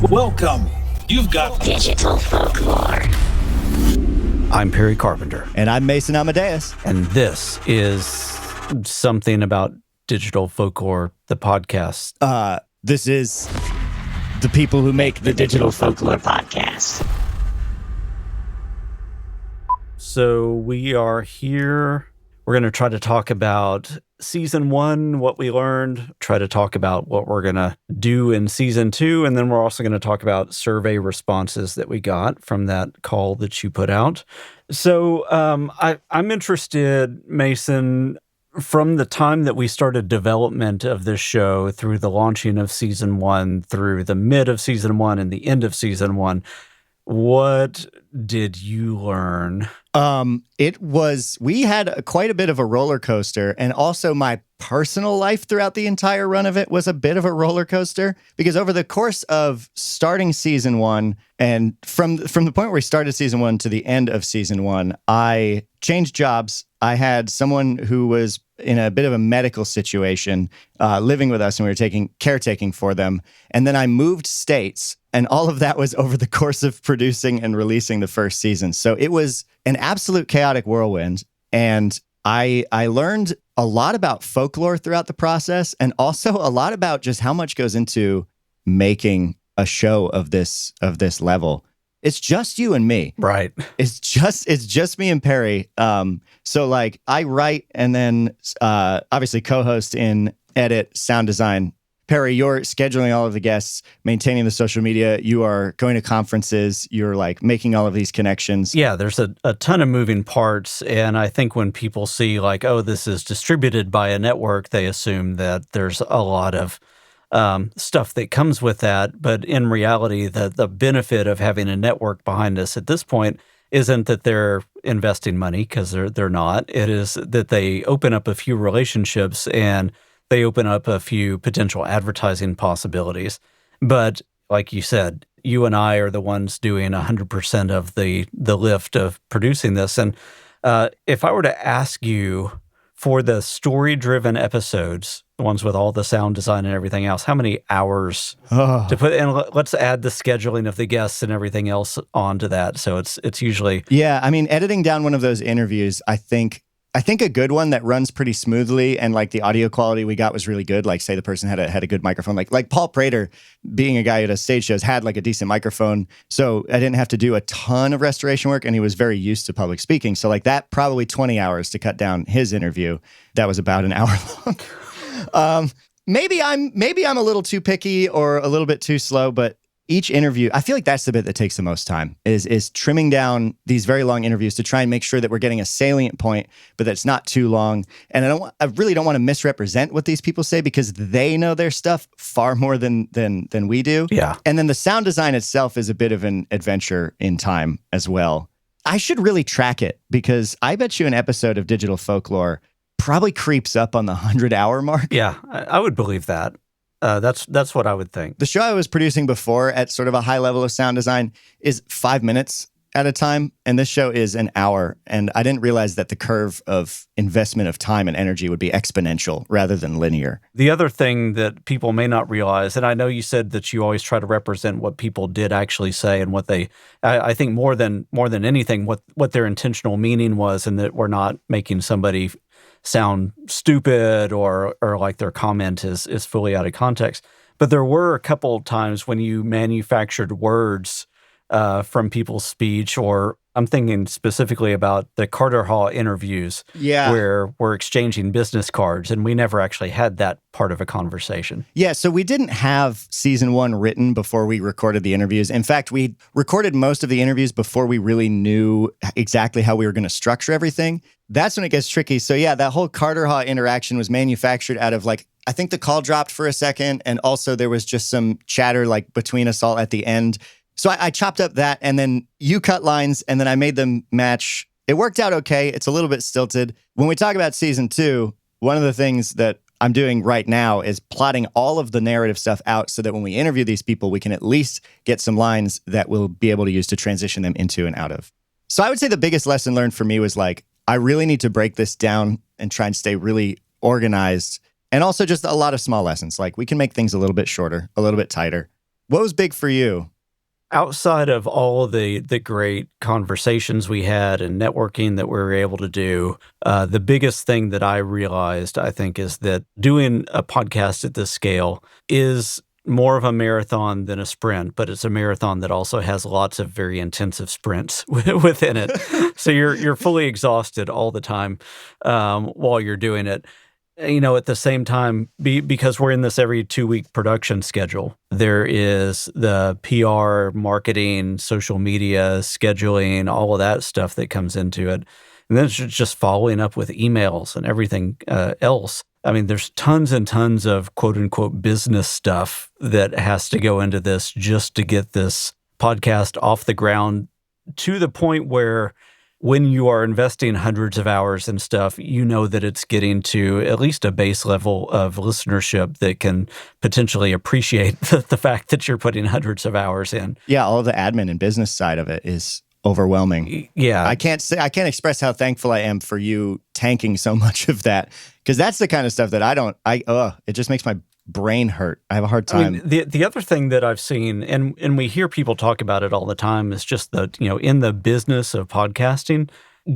Welcome. You've got Digital Folklore. I'm Perry Carpenter. And I'm Mason Amadeus. And this is something about Digital Folklore, the podcast. This is the people who make the Digital Folklore podcast. So we are here. We're going to try to talk about season 1, what we learned, try to talk about what we're going to do in season 2, and then we're also going to talk about survey responses that we got from that call that you put out. So I'm interested, Mason, from the time that we started development of this show through the launching of season 1, through the mid of season 1 and the end of season 1, what did you learn? We had quite a bit of a roller coaster, and also my personal life throughout the entire run of it was a bit of a roller coaster, because over the course of starting season 1 and from the point where we started season 1 to the end of season 1, I changed jobs. I had someone who was in a bit of a medical situation living with us, and we were caretaking for them. And then I moved states, and all of that was over the course of producing and releasing the first season. So it was an absolute chaotic whirlwind. And I learned a lot about folklore throughout the process, and also a lot about just how much goes into making a show of this level. It's just you and me. Right. It's just me and Perry. So like I write and then obviously co-host in edit, sound design. Perry, you're scheduling all of the guests, maintaining the social media. You are going to conferences. You're like making all of these connections. Yeah, there's a ton of moving parts. And I think when people see like, oh, this is distributed by a network, they assume that there's a lot of stuff that comes with that. But in reality, the benefit of having a network behind us at this point isn't that they're investing money, because they're not. It is that they open up a few relationships and they open up a few potential advertising possibilities. But like you said, you and I are the ones doing 100% of the lift of producing this. And if I were to ask you for the story-driven episodes, the ones with all the sound design and everything else, how many hours to put in? Let's add the scheduling of the guests and everything else onto that. So it's usually... Yeah, I mean, editing down one of those interviews, I think a good one that runs pretty smoothly, and like the audio quality we got was really good. Like, say the person had a good microphone, like Paul Prater, being a guy who does stage shows, had like a decent microphone, so I didn't have to do a ton of restoration work, and he was very used to public speaking. So like that, probably 20 hours to cut down his interview. That was about an hour long. Maybe I'm a little too picky or a little bit too slow, but each interview, I feel like that's the bit that takes the most time, is trimming down these very long interviews to try and make sure that we're getting a salient point, but that's not too long. And I really don't want to misrepresent what these people say, because they know their stuff far more than we do. Yeah. And then the sound design itself is a bit of an adventure in time as well. I should really track it, because I bet you an episode of Digital Folklore probably creeps up on the 100-hour mark. Yeah, I would believe that. That's what I would think. The show I was producing before at sort of a high level of sound design is 5 minutes at a time, and this show is an hour. And I didn't realize that the curve of investment of time and energy would be exponential rather than linear. The other thing that people may not realize, and I know you said that you always try to represent what people did actually say and what they, I think more than anything, what their intentional meaning was, and that we're not making somebody sound stupid or like their comment is fully out of context. But there were a couple of times when you manufactured words from people's speech, or I'm thinking specifically about the Carter Hall interviews, where we're exchanging business cards, and we never actually had that part of a conversation. Yeah, so we didn't have season 1 written before we recorded the interviews. In fact, we recorded most of the interviews before we really knew exactly how we were going to structure everything. That's when it gets tricky. So yeah, that whole Carter Hall interaction was manufactured out of like, I think the call dropped for a second, and also there was just some chatter like between us all at the end. So I chopped up that, and then you cut lines, and then I made them match. It worked out okay. It's a little bit stilted. When we talk about season 2, one of the things that I'm doing right now is plotting all of the narrative stuff out so that when we interview these people, we can at least get some lines that we'll be able to use to transition them into and out of. So I would say the biggest lesson learned for me was like, I really need to break this down and try and stay really organized. And also just a lot of small lessons. Like, we can make things a little bit shorter, a little bit tighter. What was big for you? Outside of all of the great conversations we had and networking that we were able to do, the biggest thing that I realized, I think, is that doing a podcast at this scale is more of a marathon than a sprint, but it's a marathon that also has lots of very intensive sprints within it. So you're fully exhausted all the time while you're doing it. At the same time, because we're in this every 2-week production schedule, there is the PR, marketing, social media, scheduling, all of that stuff that comes into it. And then it's just following up with emails and everything else. I mean, there's tons and tons of quote unquote business stuff that has to go into this just to get this podcast off the ground to the point where when you are investing hundreds of hours and stuff, you know that it's getting to at least a base level of listenership that can potentially appreciate the fact that you're putting hundreds of hours in. Yeah, all of the admin and business side of it is overwhelming. Yeah. I can't express how thankful I am for you tanking so much of that, because that's the kind of stuff that it just makes my brain hurt. I have a hard time. I mean, the other thing that I've seen, and we hear people talk about it all the time, is just that, in the business of podcasting,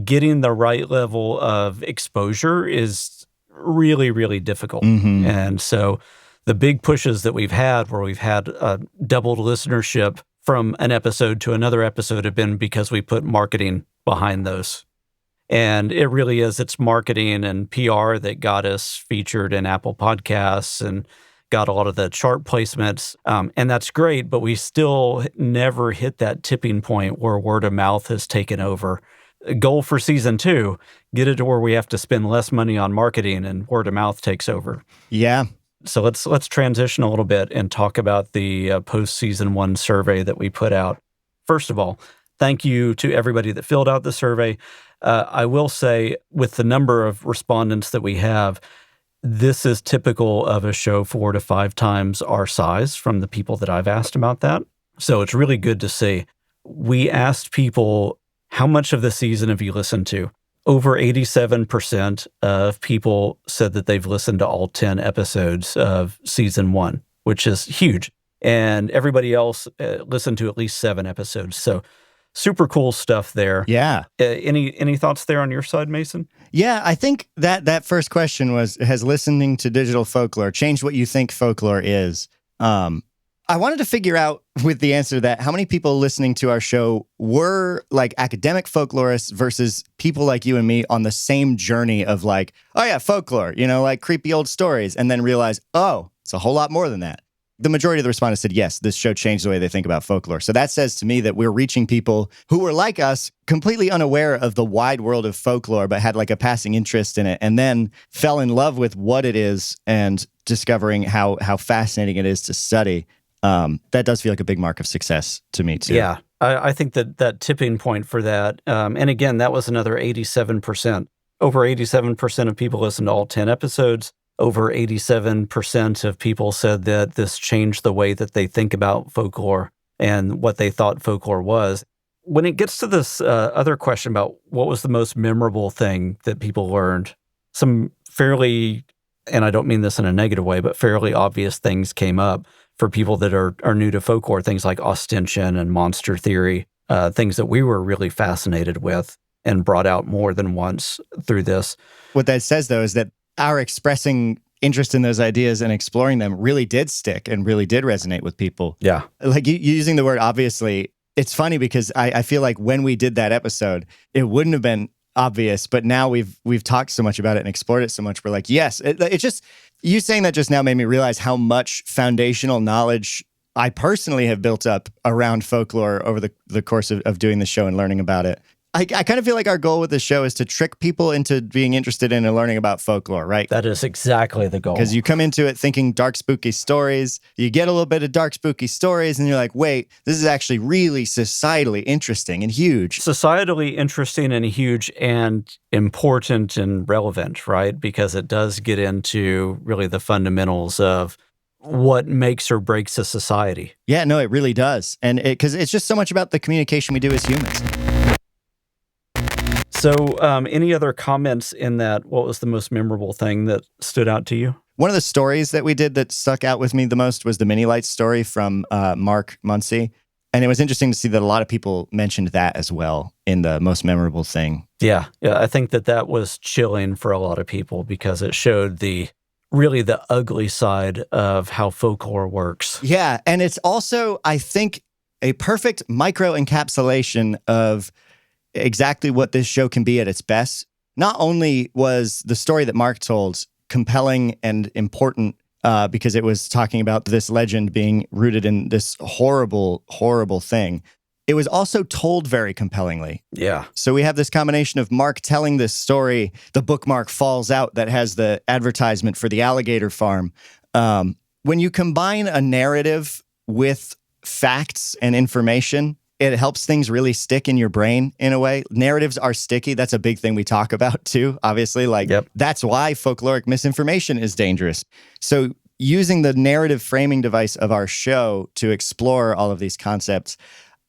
getting the right level of exposure is really, really difficult. Mm-hmm. And so the big pushes that we've had, where we've had doubled listenership from an episode to another episode, have been because we put marketing behind those. And it really is, it's marketing and PR that got us featured in Apple Podcasts and got a lot of the chart placements. And that's great, but we still never hit that tipping point where word of mouth has taken over. Goal for season 2, get it to where we have to spend less money on marketing and word of mouth takes over. Yeah. So let's transition a little bit and talk about the post-season 1 survey that we put out. First of all, thank you to everybody that filled out the survey. I will say, with the number of respondents that we have, this is typical of a show 4 to 5 times our size from the people that I've asked about that. So it's really good to see. We asked people, how much of the season have you listened to? Over 87% of people said that they've listened to all 10 episodes of season 1, which is huge. And everybody else listened to at least 7 episodes. So super cool stuff there. Yeah. Any thoughts there on your side, Mason? Yeah, I think that first question was, has listening to Digital Folklore changed what you think folklore is? I wanted to figure out with the answer that how many people listening to our show were like academic folklorists versus people like you and me on the same journey of like, oh yeah, folklore, like creepy old stories, and then realize, oh, it's a whole lot more than that. The majority of the respondents said, yes, this show changed the way they think about folklore. So that says to me that we're reaching people who were like us, completely unaware of the wide world of folklore, but had like a passing interest in it, and then fell in love with what it is and discovering how fascinating it is to study. That does feel like a big mark of success to me too. Yeah, I think that tipping point for that, and again, that was another 87%. Over 87% of people listened to all 10 episodes. Over 87% of people said that this changed the way that they think about folklore and what they thought folklore was. When it gets to this other question about what was the most memorable thing that people learned, some fairly, and I don't mean this in a negative way, but fairly obvious things came up for people that are new to folklore, things like ostension and monster theory, things that we were really fascinated with and brought out more than once through this. What that says, though, is that our expressing interest in those ideas and exploring them really did stick and really did resonate with people. Yeah. Like you using the word obviously, it's funny because I feel like when we did that episode, it wouldn't have been obvious, but now we've talked so much about it and explored it so much, we're like, yes, it just, you saying that just now made me realize how much foundational knowledge I personally have built up around folklore over the course of doing the show and learning about it. I kind of feel like our goal with the show is to trick people into being interested in and learning about folklore, right? That is exactly the goal. Because you come into it thinking dark, spooky stories, you get a little bit of dark, spooky stories, and you're like, wait, this is actually really societally interesting and huge. Societally interesting and huge and important and relevant, right? Because it does get into really the fundamentals of what makes or breaks a society. Yeah, no, it really does. And because it's just so much about the communication we do as humans. So any other comments in that? What was the most memorable thing that stood out to you? One of the stories that we did that stuck out with me the most was the Mini Lights story from Mark Muncy. And it was interesting to see that a lot of people mentioned that as well in the most memorable thing. Yeah. I think that was chilling for a lot of people because it showed really the ugly side of how folklore works. Yeah, and it's also, I think, a perfect micro encapsulation of exactly what this show can be at its best. Not only was the story that Mark told compelling and important because it was talking about this legend being rooted in this horrible, horrible thing, it was also told very compellingly. Yeah. So we have this combination of Mark telling this story, the bookmark falls out that has the advertisement for the alligator farm. When you combine a narrative with facts and information, it helps things really stick in your brain in a way. Narratives are sticky. That's a big thing we talk about too, obviously. That's why folkloric misinformation is dangerous. So using the narrative framing device of our show to explore all of these concepts,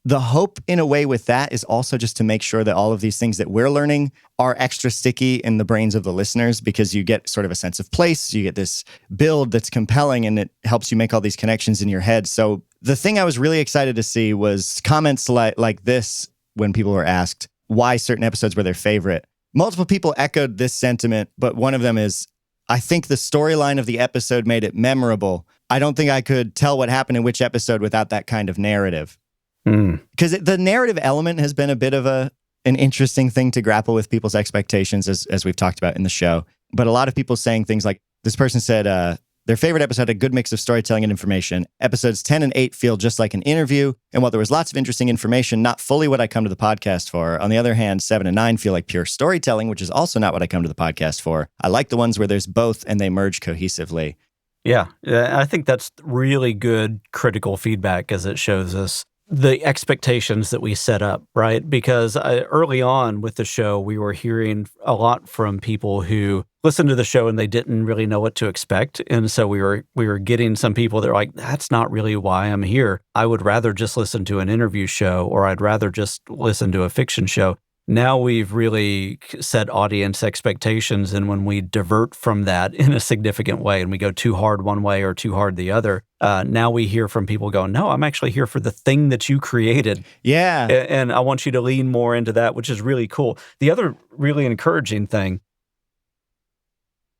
the hope in a way with that is also just to make sure that all of these things that we're learning are extra sticky in the brains of the listeners, because you get sort of a sense of place. You get this build that's compelling and it helps you make all these connections in your head. So the thing I was really excited to see was comments like this when people were asked why certain episodes were their favorite. Multiple people echoed this sentiment, but one of them is, I think the storyline of the episode made it memorable. I don't think I could tell what happened in which episode without that kind of narrative. Because the narrative element has been a bit of an interesting thing to grapple with people's expectations, as we've talked about in the show. But a lot of people saying things like, this person said their favorite episode had a good mix of storytelling and information. Episodes 10 and 8 feel just like an interview. And while there was lots of interesting information, not fully what I come to the podcast for. On the other hand, 7 and 9 feel like pure storytelling, which is also not what I come to the podcast for. I like the ones where there's both and they merge cohesively. Yeah, I think that's really good critical feedback, as it shows us the expectations that we set up, right? Because early on with the show, we were hearing a lot from people who listened to the show and they didn't really know what to expect. And so we were getting some people that are like, that's not really why I'm here. I would rather just listen to an interview show, or I'd rather just listen to a fiction show. Now we've really set audience expectations, and when we divert from that in a significant way and we go too hard one way or too hard the other, now we hear from people going, no, I'm actually here for the thing that you created. Yeah. And I want you to lean more into that, which is really cool. The other really encouraging thing,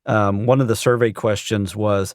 one of the survey questions was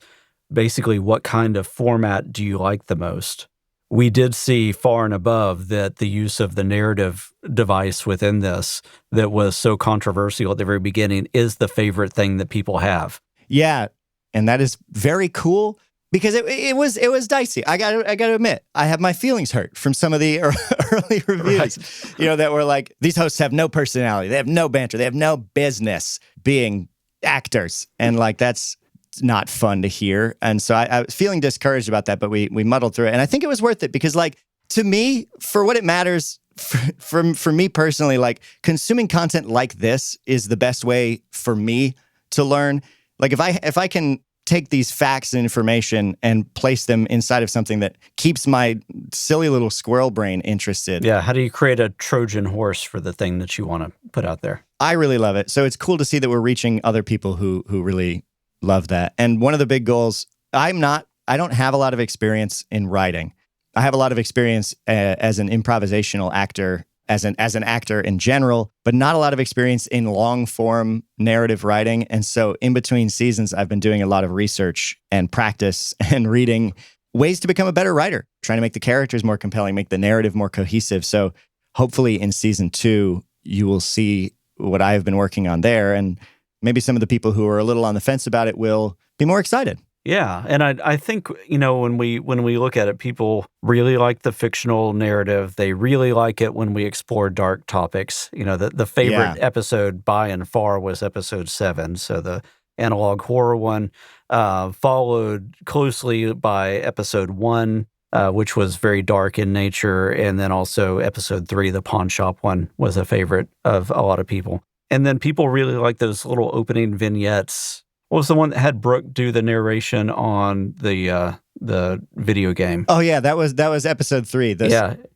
basically, what kind of format do you like the most? We did see far and above that the use of the narrative device within this that was so controversial at the very beginning is the favorite thing that people have. Yeah. And that is very cool, because it was dicey. I got to admit, I have my feelings hurt from some of the early reviews, Right. That were like, these hosts have no personality. They have no banter. They have no business being actors. And that's not fun to hear. And so I was feeling discouraged about that, but we muddled through it. And I think it was worth it because, to me, for what it matters, for me personally, consuming content like this is the best way for me to learn. If I can take these facts and information and place them inside of something that keeps my silly little squirrel brain interested. Yeah. How do you create a Trojan horse for the thing that you want to put out there? I really love it. So it's cool to see that we're reaching other people who really love that. And one of the big goals, I don't have a lot of experience in writing. I have a lot of experience as an improvisational actor, as an actor in general, but not a lot of experience in long form narrative writing. And so in between seasons, I've been doing a lot of research and practice and reading ways to become a better writer, trying to make the characters more compelling, make the narrative more cohesive. So hopefully in season 2, you will see what I have been working on there. And maybe some of the people who are a little on the fence about it will be more excited. Yeah, and I think, when we look at it, people really like the fictional narrative. They really like it when we explore dark topics. The favorite episode by and far was episode 7, so the analog horror one, followed closely by episode 1, which was very dark in nature, and then also episode 3, the pawn shop one, was a favorite of a lot of people. And then people really like those little opening vignettes. What was the one that had Brooke do the narration on the video game? Oh yeah, that was episode 3.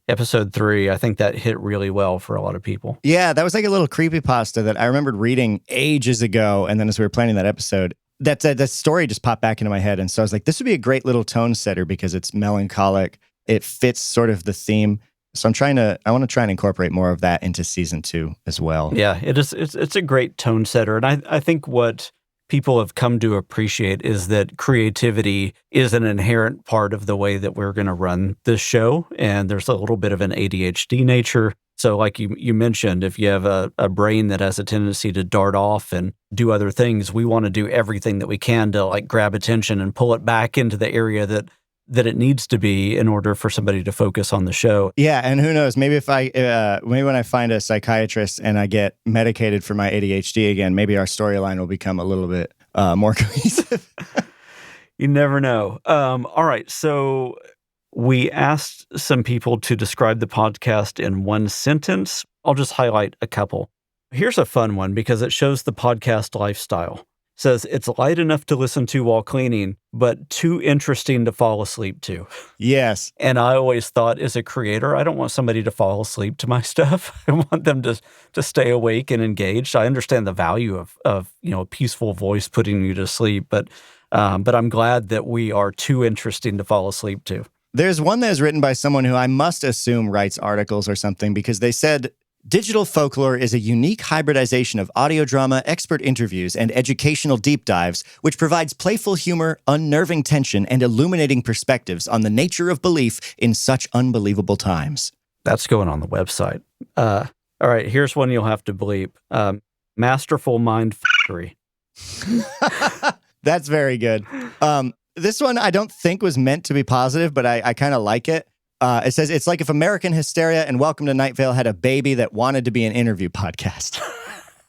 Episode 3. I think that hit really well for a lot of people. Yeah, that was like a little creepypasta that I remembered reading ages ago. And then as we were planning that episode, that story just popped back into my head. And so I was like, this would be a great little tone setter because it's melancholic. It fits sort of the theme. So I want to try and incorporate more of that into season 2 as well. Yeah, it is. It's a great tone setter. And I think what people have come to appreciate is that creativity is an inherent part of the way that we're going to run this show. And there's a little bit of an ADHD nature. So like you mentioned, if you have a brain that has a tendency to dart off and do other things, we want to do everything that we can to like grab attention and pull it back into the area that it needs to be in order for somebody to focus on the show. Yeah, and who knows? Maybe maybe when I find a psychiatrist and I get medicated for my ADHD again, maybe our storyline will become a little bit more cohesive. You never know. All right, so we asked some people to describe the podcast in one sentence. I'll just highlight a couple. Here's a fun one because it shows the podcast lifestyle. Says it's light enough to listen to while cleaning, but too interesting to fall asleep to. Yes. And I always thought, as a creator, I don't want somebody to fall asleep to my stuff. I want them to stay awake and engaged. I understand the value of a peaceful voice putting you to sleep, but I'm glad that we are too interesting to fall asleep to. There's one that is written by someone who I must assume writes articles or something because they said, Digital Folklore is a unique hybridization of audio drama, expert interviews, and educational deep dives, which provides playful humor, unnerving tension, and illuminating perspectives on the nature of belief in such unbelievable times. That's going on the website. All right, here's one you'll have to bleep. Masterful Mind Factory. That's very good. This one I don't think was meant to be positive, but I kind of like it. It says, it's like if American Hysteria and Welcome to Night Vale had a baby that wanted to be an interview podcast.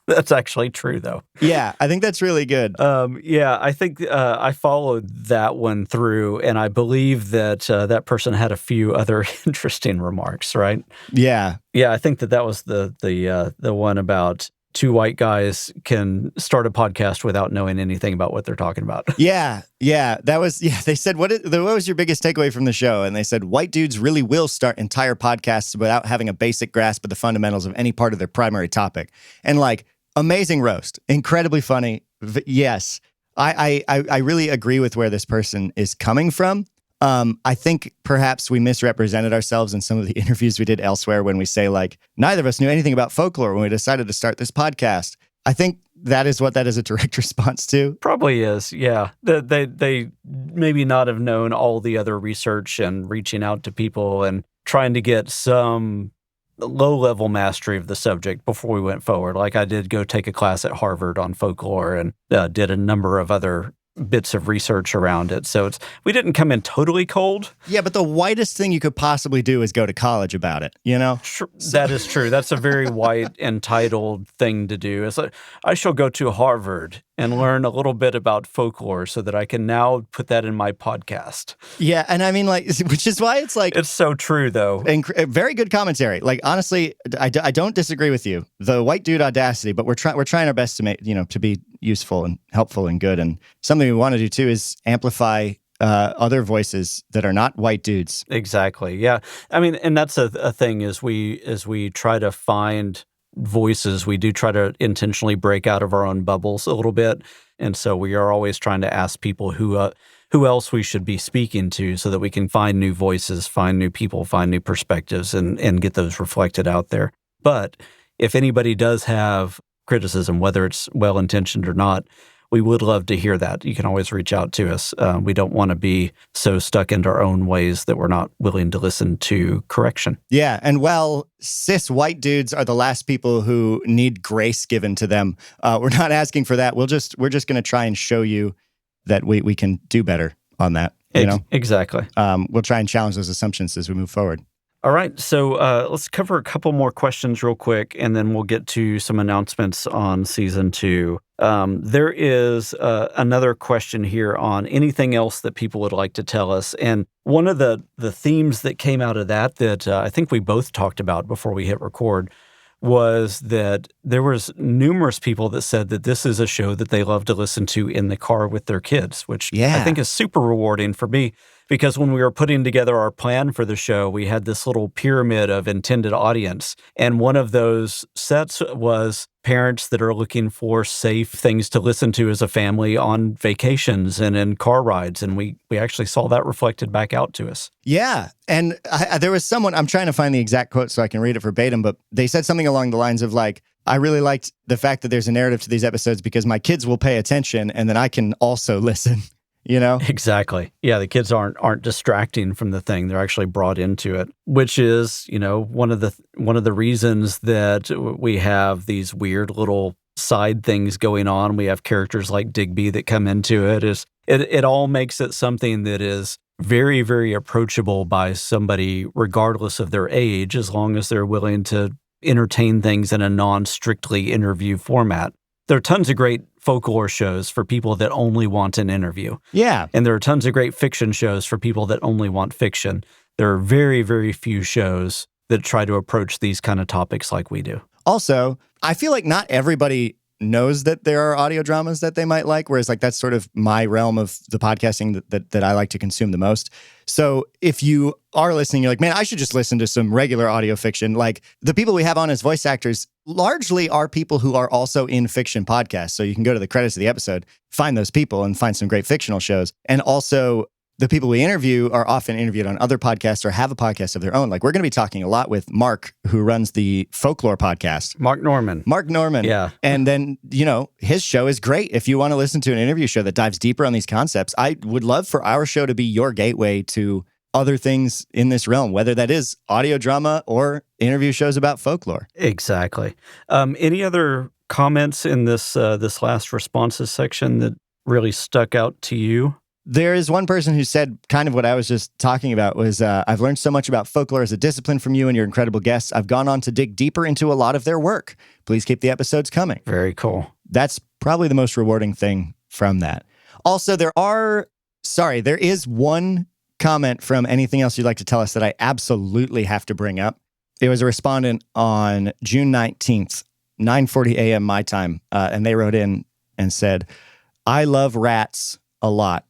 That's actually true, though. Yeah, I think that's really good. Yeah, I think I followed that one through, and I believe that that person had a few other interesting remarks, right? Yeah. Yeah, I think that was the one about two white guys can start a podcast without knowing anything about what they're talking about. Yeah. They said, what was your biggest takeaway from the show? And they said, white dudes really will start entire podcasts without having a basic grasp of the fundamentals of any part of their primary topic. And like, amazing roast, incredibly funny. Yes, I really agree with where this person is coming from. I think perhaps we misrepresented ourselves in some of the interviews we did elsewhere when we say, like, neither of us knew anything about folklore when we decided to start this podcast. I think that is what that is a direct response to. Probably is, yeah. They maybe not have known all the other research and reaching out to people and trying to get some low-level mastery of the subject before we went forward. Like I did go take a class at Harvard on folklore and did a number of other bits of research around it. So we didn't come in totally cold. Yeah, but the whitest thing you could possibly do is go to college about it, you know? That is true. That's a very white, entitled thing to do. It's like, I shall go to Harvard and learn a little bit about folklore so that I can now put that in my podcast. Yeah, and I mean, like, which is why it's like... It's so true, though. Very good commentary. Like, honestly, I don't disagree with you. The white dude audacity, but we're trying our best to make, to be useful and helpful and good. And something we want to do, too, is amplify other voices that are not white dudes. Exactly, yeah. I mean, and that's a thing as we try to find voices, we do try to intentionally break out of our own bubbles a little bit. And so we are always trying to ask people who else we should be speaking to so that we can find new voices, find new people, find new perspectives, and get those reflected out there. But if anybody does have criticism, whether it's well-intentioned or not, we would love to hear that. You can always reach out to us. We don't want to be so stuck into our own ways that we're not willing to listen to correction. Yeah, and while cis white dudes are the last people who need grace given to them, we're not asking for that. We're just going to try and show you that we can do better on that. Exactly. We'll try and challenge those assumptions as we move forward. All right, so let's cover a couple more questions real quick, and then we'll get to some announcements on Season 2. There is another question here on anything else that people would like to tell us. And one of the themes that came out of that I think we both talked about before we hit record was that there was numerous people that said that this is a show that they love to listen to in the car with their kids, which I think is super rewarding for me. because when we were putting together our plan for the show, we had this little pyramid of intended audience. And one of those sets was parents that are looking for safe things to listen to as a family on vacations and in car rides. And we actually saw that reflected back out to us. Yeah. And there was someone, I'm trying to find the exact quote so I can read it verbatim, but they said something along the lines of like, I really liked the fact that there's a narrative to these episodes because my kids will pay attention and then I can also listen, you know? Exactly. Yeah, the kids aren't distracting from the thing. They're actually brought into it, which is, one of the reasons that we have these weird little side things going on. We have characters like Digby that come into it. It all makes it something that is very, very approachable by somebody regardless of their age, as long as they're willing to entertain things in a non-strictly interview format. There are tons of great folklore shows for people that only want an interview. Yeah. And there are tons of great fiction shows for people that only want fiction. There are very, very few shows that try to approach these kind of topics like we do. Also, I feel like not everybody knows that there are audio dramas that they might like, whereas like that's sort of my realm of the podcasting that I like to consume the most. So if you are listening, you're like, man, I should just listen to some regular audio fiction. Like the people we have on as voice actors largely are people who are also in fiction podcasts. So you can go to the credits of the episode, find those people and find some great fictional shows. And also the people we interview are often interviewed on other podcasts or have a podcast of their own. Like we're going to be talking a lot with Mark, who runs the Folklore podcast. Mark Norman. Yeah. And then, his show is great. If you want to listen to an interview show that dives deeper on these concepts, I would love for our show to be your gateway to other things in this realm, whether that is audio drama or interview shows about folklore. Exactly. Any other comments in this last responses section that really stuck out to you? There is one person who said kind of what I was just talking about was, I've learned so much about folklore as a discipline from you and your incredible guests. I've gone on to dig deeper into a lot of their work. Please keep the episodes coming. Very cool. That's probably the most rewarding thing from that. Also, there is one comment from anything else you'd like to tell us that I absolutely have to bring up. It was a respondent on June 19th, 9:40 a.m. my time, and they wrote in and said, I love rats a lot.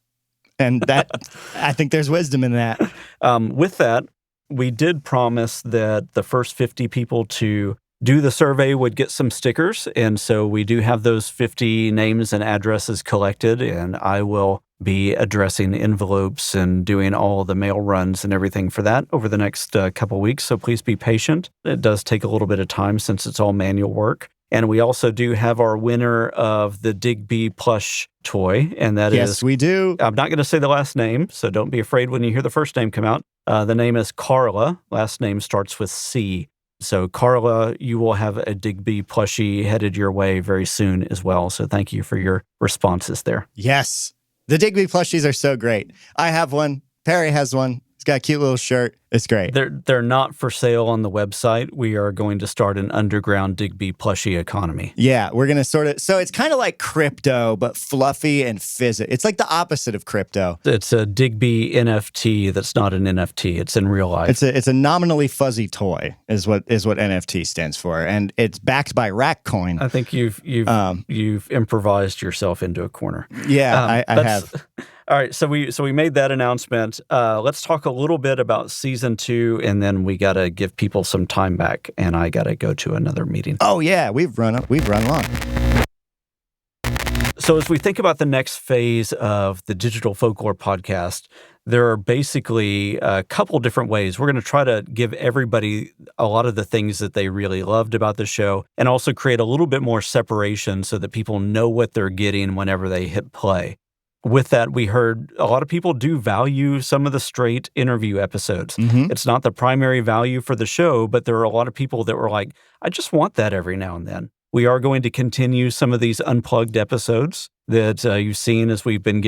And that, I think there's wisdom in that. With that, we did promise that the first 50 people to do the survey would get some stickers. And so we do have those 50 names and addresses collected. And I will be addressing envelopes and doing all the mail runs and everything for that over the next couple weeks. So please be patient. It does take a little bit of time since it's all manual work. And we also do have our winner of the Digby plush toy, and that is... Yes, we do. I'm not going to say the last name, so don't be afraid when you hear the first name come out. The name is Carla. Last name starts with C. So Carla, you will have a Digby plushie headed your way very soon as well. So thank you for your responses there. Yes. The Digby plushies are so great. I have one. Perry has one. It's got a cute little shirt. It's great. They're not for sale on the website. We are going to start an underground Digby plushie economy. Yeah, we're going to so it's kind of like crypto, but fluffy and fizzy. It's like the opposite of crypto. It's a Digby NFT that's not an NFT. It's in real life. It's a nominally fuzzy toy is what NFT stands for, and it's backed by Rackcoin. I think you've improvised yourself into a corner. Yeah, I have. All right, so we made that announcement. Let's talk a little bit about season 2, and then we got to give people some time back, and I got to go to another meeting. Oh yeah, we've run long. So as we think about the next phase of the Digital Folklore podcast, there are basically a couple different ways. We're going to try to give everybody a lot of the things that they really loved about the show, and also create a little bit more separation so that people know what they're getting whenever they hit play. With that, we heard a lot of people do value some of the straight interview episodes. Mm-hmm. It's not the primary value for the show, but there are a lot of people that were like, I just want that every now and then. We are going to continue some of these unplugged episodes that you've seen as we've been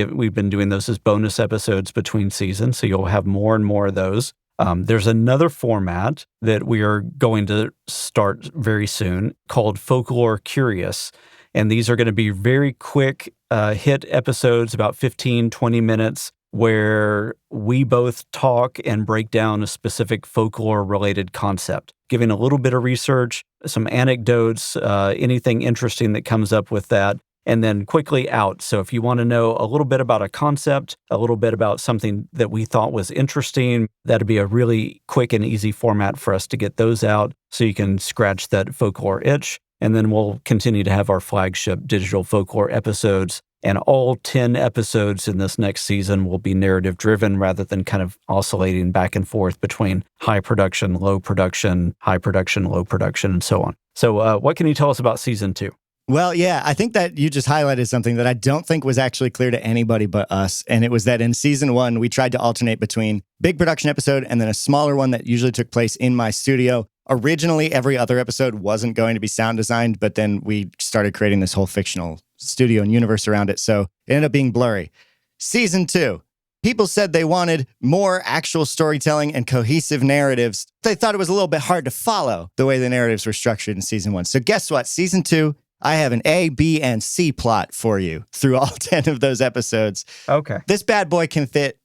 doing those as bonus episodes between seasons, so you'll have more and more of those. There's another format that we are going to start very soon called Folklore Curious. And these are going to be very quick hit episodes, about 15, 20 minutes, where we both talk and break down a specific folklore-related concept, giving a little bit of research, some anecdotes, anything interesting that comes up with that. and then quickly out. So if you want to know a little bit about a concept, a little bit about something that we thought was interesting, that'd be a really quick and easy format for us to get those out so you can scratch that folklore itch. And then we'll continue to have our flagship Digital Folklore episodes. And all 10 episodes in this next season will be narrative driven rather than kind of oscillating back and forth between high production, low production, high production, low production, and so on. So what can you tell us about season 2? Well, yeah, I think that you just highlighted something that I don't think was actually clear to anybody but us. And it was that in season 1, we tried to alternate between big production episode and then a smaller one that usually took place in my studio. Originally, every other episode wasn't going to be sound designed, but then we started creating this whole fictional studio and universe around it. So it ended up being blurry. Season 2. People said they wanted more actual storytelling and cohesive narratives. They thought it was a little bit hard to follow the way the narratives were structured in season 1. So guess what? Season 2, I have an A, B, and C plot for you through all 10 of those episodes. Okay. This bad boy can fit,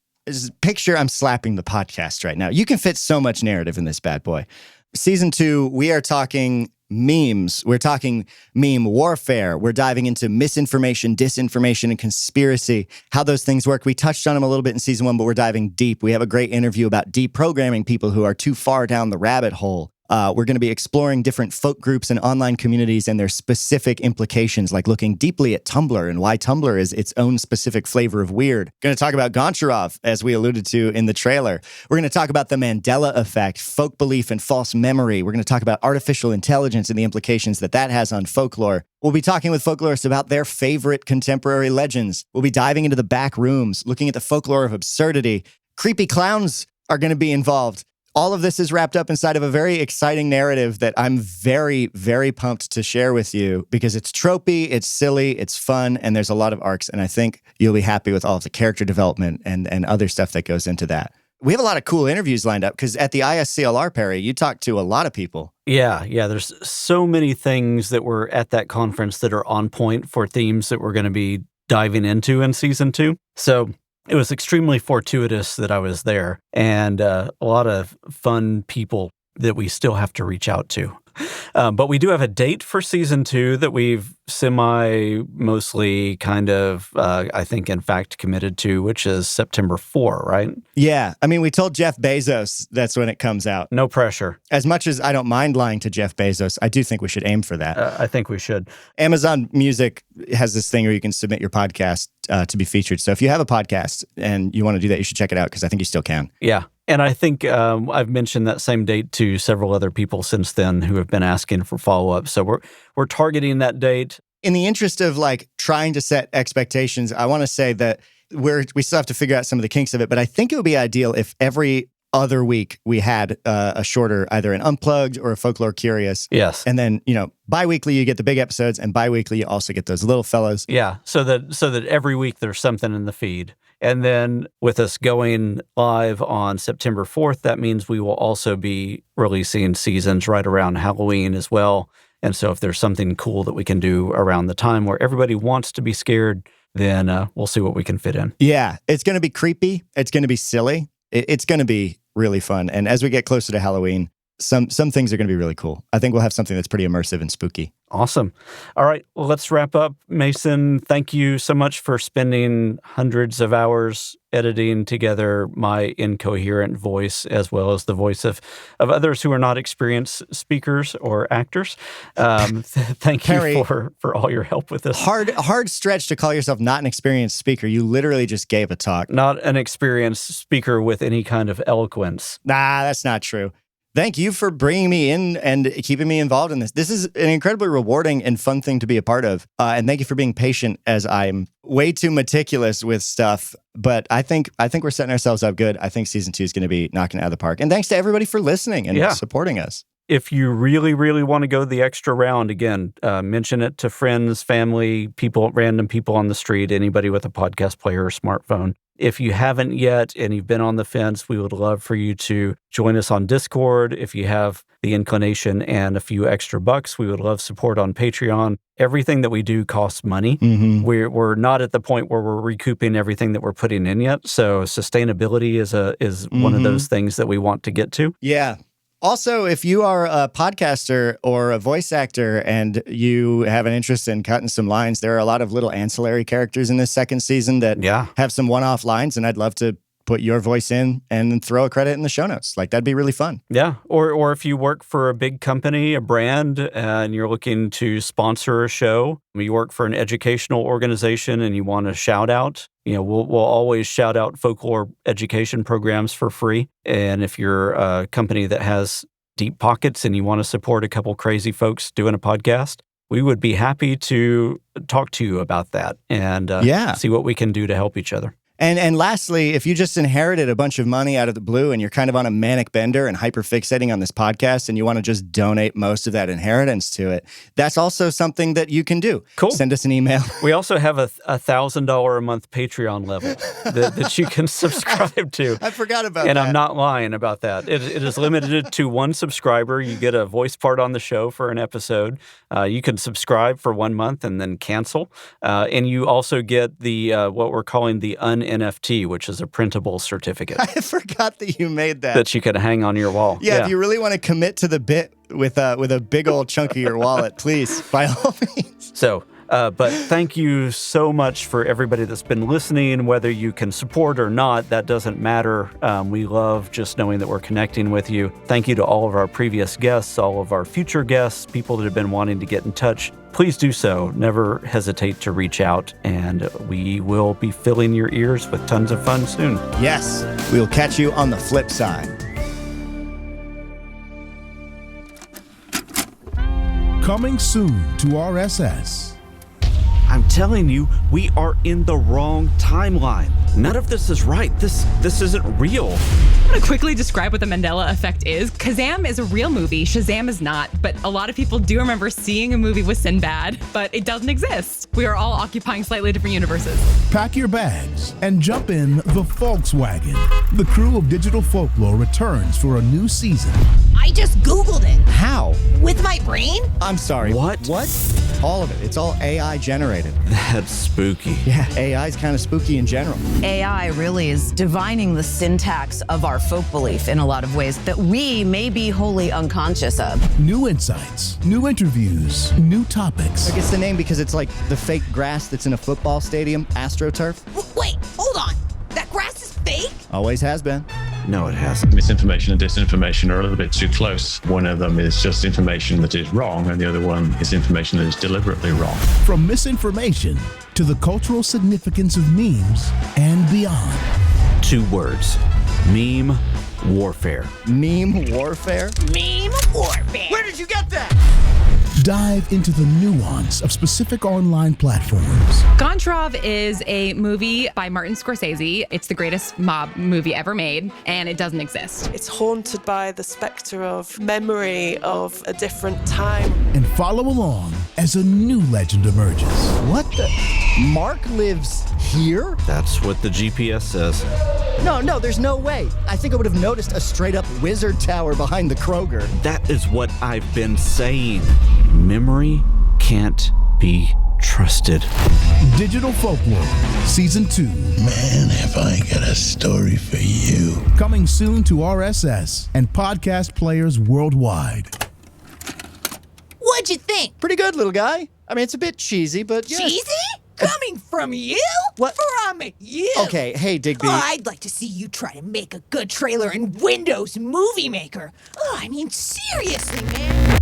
picture I'm slapping the podcast right now. You can fit so much narrative in this bad boy. Season 2, we are talking memes. We're talking meme warfare. We're diving into misinformation, disinformation, and conspiracy, how those things work. We touched on them a little bit in season 1, but we're diving deep. We have a great interview about deprogramming people who are too far down the rabbit hole. We're going to be exploring different folk groups and online communities and their specific implications, like looking deeply at Tumblr and why Tumblr is its own specific flavor of weird. Going to talk about Goncharov, as we alluded to in the trailer. We're going to talk about the Mandela effect, folk belief and false memory. We're going to talk about artificial intelligence and the implications that that has on folklore. We'll be talking with folklorists about their favorite contemporary legends. We'll be diving into the back rooms, looking at the folklore of absurdity. Creepy clowns are going to be involved. All of this is wrapped up inside of a very exciting narrative that I'm very, very pumped to share with you because it's tropey, it's silly, it's fun, and there's a lot of arcs. And I think you'll be happy with all of the character development and other stuff that goes into that. We have a lot of cool interviews lined up because at the ISCLR, Perry, you talked to a lot of people. Yeah. There's so many things that were at that conference that are on point for themes that we're going to be diving into in season 2. So it was extremely fortuitous that I was there and a lot of fun people that we still have to reach out to. But we do have a date for season 2 that we've mostly kind of, I think, in fact, committed to, which is September 4, right? Yeah. I mean, we told Jeff Bezos that's when it comes out. No pressure. As much as I don't mind lying to Jeff Bezos, I do think we should aim for that. I think we should. Amazon Music has this thing where you can submit your podcast to be featured. So if you have a podcast and you want to do that, you should check it out because I think you still can. Yeah. And I think I've mentioned that same date to several other people since then who have been asking for follow-up. So we're targeting that date. In the interest of like trying to set expectations, I want to say that we still have to figure out some of the kinks of it, but I think it would be ideal if every other week we had a shorter, either an Unplugged or a Folklore Curious. Yes. And then, bi-weekly you get the big episodes and bi-weekly you also get those little fellows. Yeah. So that every week there's something in the feed. And then with us going live on September 4th, that means we will also be releasing seasons right around Halloween as well. And so if there's something cool that we can do around the time where everybody wants to be scared, then we'll see what we can fit in. Yeah, it's going to be creepy. It's going to be silly. It's going to be really fun. And as we get closer to Halloween, some things are going to be really cool. I think we'll have something that's pretty immersive and spooky. Awesome. All right, well, let's wrap up. Mason, thank you so much for spending hundreds of hours editing together my incoherent voice as well as the voice of others who are not experienced speakers or actors. Thank you for all your help with this. Hard stretch to call yourself not an experienced speaker. You literally just gave a talk. Not an experienced speaker with any kind of eloquence. Nah, that's not true. Thank you for bringing me in and keeping me involved in this. This is an incredibly rewarding and fun thing to be a part of. And thank you for being patient as I'm way too meticulous with stuff. But I think we're setting ourselves up good. I think season 2 is going to be knocking it out of the park. And thanks to everybody for listening and supporting us. If you really, really want to go the extra round, again, mention it to friends, family, people, random people on the street, anybody with a podcast player or smartphone. If you haven't yet and you've been on the fence, we would love for you to join us on Discord. If you have the inclination and a few extra bucks, we would love support on Patreon. Everything that we do costs money. Mm-hmm. We're not at the point where we're recouping everything that we're putting in yet. So sustainability is one of those things that we want to get to. Yeah. Also, if you are a podcaster or a voice actor and you have an interest in cutting some lines, there are a lot of little ancillary characters in this second season that have some one-off lines, and I'd love to put your voice in and then throw a credit in the show notes. Like, that'd be really fun. Yeah. Or if you work for a big company, a brand, and you're looking to sponsor a show, you work for an educational organization and you want a shout out, we'll always shout out folklore education programs for free. And if you're a company that has deep pockets and you want to support a couple crazy folks doing a podcast, we would be happy to talk to you about that and see what we can do to help each other. And lastly, if you just inherited a bunch of money out of the blue and you're kind of on a manic bender and hyperfixating on this podcast and you want to just donate most of that inheritance to it, that's also something that you can do. Cool. Send us an email. We also have a $1,000 a month Patreon level that you can subscribe to. I forgot about that. And I'm not lying about that. It is limited to one subscriber. You get a voice part on the show for an episode. You can subscribe for 1 month and then cancel. And you also get the what we're calling the NFT, which is a printable certificate. I forgot that you made that. That you can hang on your wall. Yeah, if you really want to commit to the bit with a big old chunk of your wallet, please, by all means. So, but thank you so much for everybody that's been listening, whether you can support or not, that doesn't matter. We love just knowing that we're connecting with you. Thank you to all of our previous guests, all of our future guests, people that have been wanting to get in touch. Please do so. Never hesitate to reach out, and we will be filling your ears with tons of fun soon. Yes, we'll catch you on the flip side. Coming soon to RSS. I'm telling you, we are in the wrong timeline. None of this is right. This isn't real. I'm going to quickly describe what the Mandela effect is. Kazam is a real movie. Shazam is not. But a lot of people do remember seeing a movie with Sinbad, but it doesn't exist. We are all occupying slightly different universes. Pack your bags and jump in the Volkswagen. The crew of Digital Folklore returns for a new season. I just Googled it. How? With my brain? I'm sorry. What? All of it. It's all AI generated. That's spooky. Yeah, AI is kind of spooky in general. AI really is divining the syntax of our folk belief in a lot of ways that we may be wholly unconscious of. New insights, new interviews, new topics. I guess the name because it's like the fake grass that's in a football stadium, AstroTurf. Wait, hold on. That grass is fake? Always has been. No, it hasn't. Misinformation and disinformation are a little bit too close. One of them is just information that is wrong, and the other one is information that is deliberately wrong. From misinformation to the cultural significance of memes and beyond. 2 words. Meme warfare. Meme warfare? Meme warfare. Where did you get that? Dive into the nuance of specific online platforms. Gontrov is a movie by Martin Scorsese. It's the greatest mob movie ever made, and it doesn't exist. It's haunted by the specter of memory of a different time. And follow along as a new legend emerges. What the? Mark lives here? That's what the GPS says. No, there's no way. I think I would have noticed a straight up wizard tower behind the Kroger. That is what I've been saying. Memory can't be trusted. Digital Folklore, Season 2. Man, have I got a story for you. Coming soon to RSS and podcast players worldwide. What'd you think? Pretty good, little guy. I mean, it's a bit cheesy, but yeah. Cheesy? Coming from you? What? From you? Okay, hey, Digby. Oh, I'd like to see you try to make a good trailer in Windows Movie Maker. Oh, I mean, seriously, man.